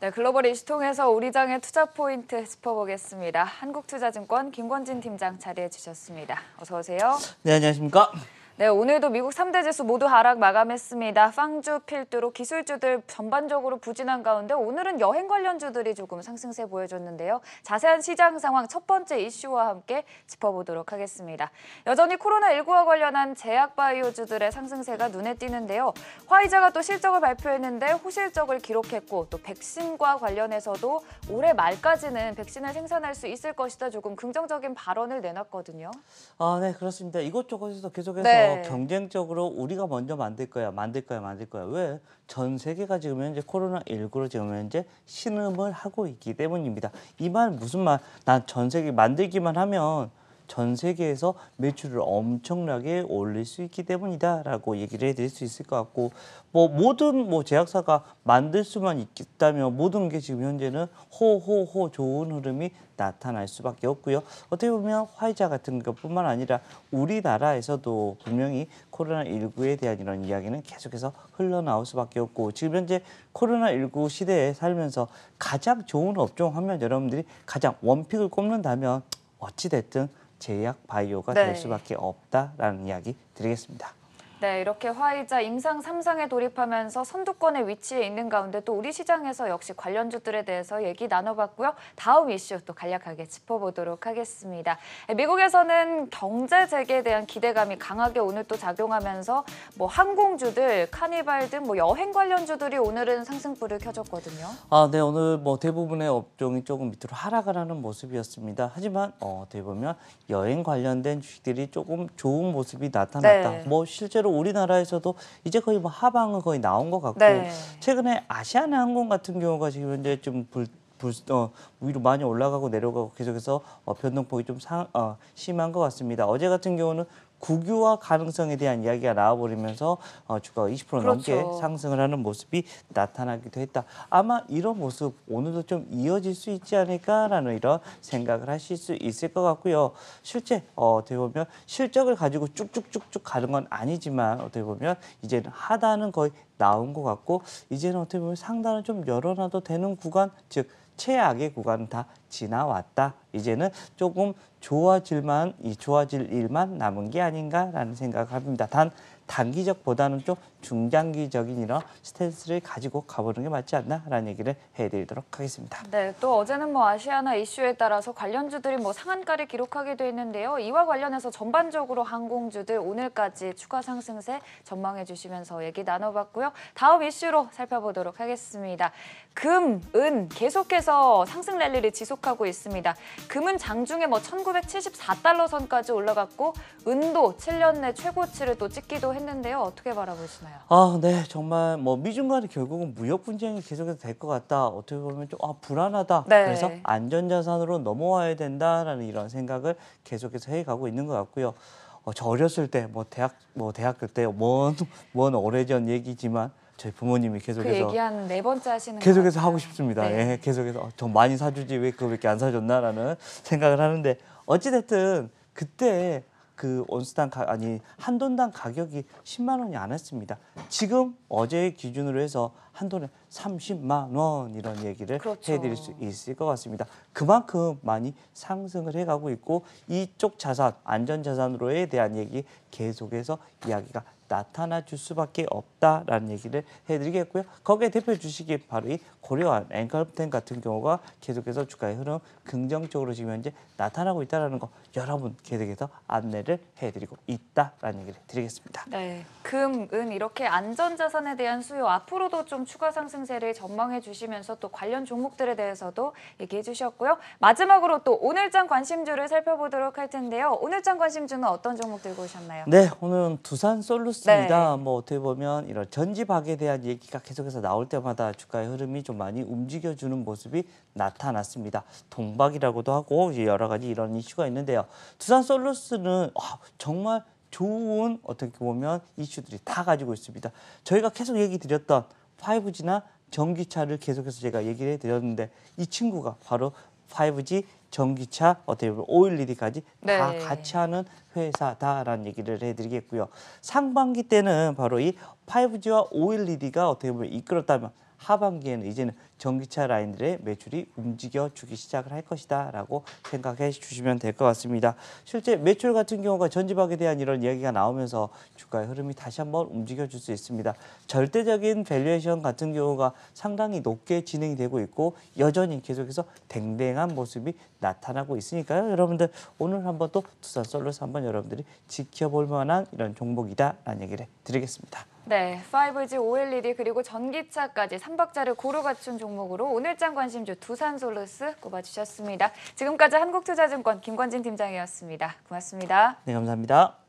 네, 글로벌 이슈 통해서 우리 장의 투자 포인트 짚어보겠습니다. 한국투자증권 김권진 팀장 자리해 주셨습니다. 어서 오세요. 네, 안녕하십니까? 네, 오늘도 미국 3대 지수 모두 하락 마감했습니다. 빵주, 필두로 기술주들 전반적으로 부진한 가운데 오늘은 여행 관련주들이 조금 상승세 보여줬는데요. 자세한 시장 상황 첫 번째 이슈와 함께 짚어보도록 하겠습니다. 여전히 코로나19와 관련한 제약바이오주들의 상승세가 눈에 띄는데요. 화이자가 또 실적을 발표했는데 호실적을 기록했고 또 백신과 관련해서도 올해 말까지는 백신을 생산할 수 있을 것이다 조금 긍정적인 발언을 내놨거든요. 네, 그렇습니다. 이곳저곳에서 계속해서 네. 경쟁적으로 우리가 먼저 만들 거야. 왜? 전 세계가 지금 현재 코로나19로 지금 현재 신음을 하고 있기 때문입니다. 이 말 무슨 말? 난 전 세계 만들기만 하면 전 세계에서 매출을 엄청나게 올릴 수 있기 때문이다라고 얘기를 해드릴 수 있을 것 같고, 모든 제약사가 만들 수만 있다면 모든 게 지금 현재는 호호호 좋은 흐름이 나타날 수밖에 없고요. 어떻게 보면 화이자 같은 것뿐만 아니라 우리나라에서도 분명히 코로나19에 대한 이런 이야기는 계속해서 흘러나올 수밖에 없고, 지금 현재 코로나19 시대에 살면서 가장 좋은 업종 하면 여러분들이 가장 원픽을 꼽는다면 어찌됐든 제약 바이오가 될 수밖에 없다라는 이야기 드리겠습니다. 네, 이렇게 화이자 임상 3상에 돌입하면서 선두권에 위치해 있는 가운데 또 우리 시장에서 역시 관련주들에 대해서 얘기 나눠봤고요. 다음 이슈 또 간략하게 짚어보도록 하겠습니다. 미국에서는 경제 재개에 대한 기대감이 강하게 오늘 또 작용하면서 항공주들, 카니발 등 여행 관련주들이 오늘은 상승불을 켜줬거든요. 네, 오늘 대부분의 업종이 조금 밑으로 하락을 하는 모습이었습니다. 하지만 어떻게 보면 여행 관련된 주식들이 조금 좋은 모습이 나타났다. 네. 실제로 우리나라에서도 이제 거의 하방은 거의 나온 것 같고, 최근에 아시아나항공 같은 경우가 지금 현재 좀 위로 많이 올라가고 내려가고 계속해서 변동폭이 좀 심한 것 같습니다. 어제 같은 경우는 국유화 가능성에 대한 이야기가 나와버리면서 주가가 20% 넘게 상승을 하는 모습이 나타나기도 했다. 아마 이런 모습 오늘도 좀 이어질 수 있지 않을까라는 이런 생각을 하실 수 있을 것 같고요. 실제 어떻게 보면 실적을 가지고 쭉쭉쭉쭉 가는 건 아니지만 어떻게 보면 이제는 하단은 거의 나온 것 같고, 이제는 어떻게 보면 상단을 좀 열어놔도 되는 구간, 즉 최악의 구간은 다 지나왔다. 이제는 조금 좋아질 일만 남은 게 아닌가라는 생각을 합니다. 단기적보다는 좀 중장기적인 이런 스탠스를 가지고 가보는 게 맞지 않나라는 얘기를 해드리도록 하겠습니다. 네, 또 어제는 아시아나 이슈에 따라서 관련주들이 상한가를 기록하게 돼 있는데요. 이와 관련해서 전반적으로 항공주들 오늘까지 추가 상승세 전망해 주시면서 얘기 나눠봤고요. 다음 이슈로 살펴보도록 하겠습니다. 금, 은 계속해서 상승 랠리를 지속하고 있습니다. 금은 장중에 1974달러 선까지 올라갔고, 은도 7년 내 최고치를 또 찍기도 했는데요. 어떻게 바라보시나요? 네, 정말 미중 간에 결국은 무역 분쟁이 계속해서 될 것 같다. 어떻게 보면 좀 불안하다. 네. 그래서 안전자산으로 넘어와야 된다라는 이런 생각을 계속해서 해가고 있는 것 같고요. 저 어렸을 때 대학교 때 먼 오래전 얘기지만 저희 부모님이 계속해서 그 얘기 한 4번째 하시는 거 계속해서 하고 싶습니다. 네. 예, 계속해서 좀 많이 사주지 왜 그거밖에 안 사줬나라는 생각을 하는데, 어찌됐든 그때 그 온스당 한 돈당 가격이 10만 원이 안 했습니다. 지금 어제 기준으로 해서 한 돈에 30만 원 이런 얘기를 해드릴 수 있을 것 같습니다. 그만큼 많이 상승을 해가고 있고, 이쪽 자산, 안전자산으로에 대한 얘기 계속해서 이야기가 나타나 줄 수밖에 없다라는 얘기를 해드리겠고요. 거기에 대표 주식이 바로 이 고려한 앵커텐 같은 경우가 계속해서 주가의 흐름 긍정적으로 지금 현재 나타나고 있다는 거 여러분 계속해서 안내를 해드리고 있다라는 얘기를 드리겠습니다. 네, 금, 은 이렇게 안전자산에 대한 수요 앞으로도 좀 추가 상승세를 전망해 주시면서 또 관련 종목들에 대해서도 얘기해 주셨고요. 마지막으로 또 오늘장 관심주를 살펴보도록 할 텐데요. 오늘장 관심주는 어떤 종목 들고 오셨나요? 네, 오늘은 두산솔루스입니다. 어떻게 보면 이런 전지박에 대한 얘기가 계속해서 나올 때마다 주가의 흐름이 좀 많이 움직여주는 모습이 나타났습니다. 동박이라고도 하고 여러 가지 이런 이슈가 있는데요. 두산솔루스는 정말 좋은 어떻게 보면 이슈들이 다 가지고 있습니다. 저희가 계속 얘기 드렸던 5G나 전기차를 계속해서 제가 얘기를 해드렸는데, 이 친구가 바로 5G, 전기차, 어떻게 보면 OLED까지 다 같이 하는 회사다라는 얘기를 해드리겠고요. 상반기 때는 바로 이 5G와 OLED가 어떻게 보면 이끌었다면, 하반기에는 이제는 전기차 라인들의 매출이 움직여주기 시작을 할 것이다라고 생각해 주시면 될 것 같습니다. 실제 매출 같은 경우가 전지박에 대한 이런 이야기가 나오면서 주가의 흐름이 다시 한번 움직여줄 수 있습니다. 절대적인 밸류에이션 같은 경우가 상당히 높게 진행이 되고 있고 여전히 계속해서 댕댕한 모습이 나타나고 있으니까요. 여러분들 오늘 한번 또 두산솔루스 한번 여러분들이 지켜볼 만한 이런 종목이다라는 얘기를 드리겠습니다. 네, 5G, OLED 그리고 전기차까지 3박자를 고루 갖춘 종목으로 오늘장 관심주 두산솔루스 꼽아주셨습니다. 지금까지 한국투자증권 김권진 팀장이었습니다. 고맙습니다. 네, 감사합니다.